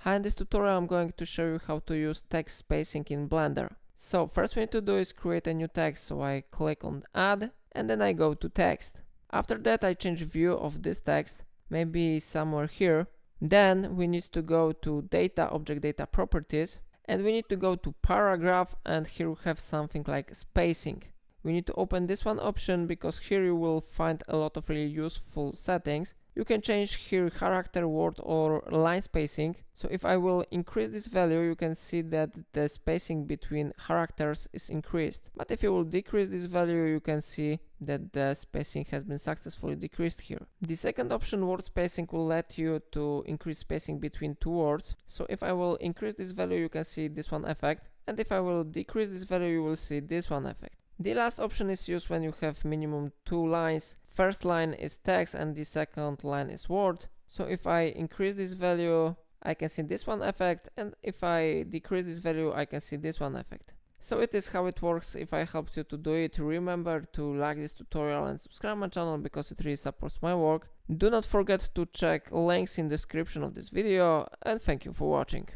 Hi, in this tutorial I'm going to show you how to use text spacing in Blender. So first we need to do is create a new text, so I click on add and then I go to text. After that I change view of this text, maybe somewhere here. Then we need to go to data, object data properties, and we need to go to paragraph, and here we have something like spacing. We need to open this one option because here you will find a lot of really useful settings. You can change here character, word or line spacing. So if I will increase this value, you can see that the spacing between characters is increased. But if you will decrease this value, you can see that the spacing has been successfully decreased here. The second option, word spacing, will let you to increase spacing between two words. So if I will increase this value, you can see this one effect. And if I will decrease this value, you will see this one effect. The last option is used when you have minimum two lines. First line is text and the second line is word. So if I increase this value, I can see this one effect, and if I decrease this value, I can see this one effect. So it is how it works. If I helped you to do it, remember to like this tutorial and subscribe my channel because it really supports my work. Do not forget to check links in the description of this video, and thank you for watching.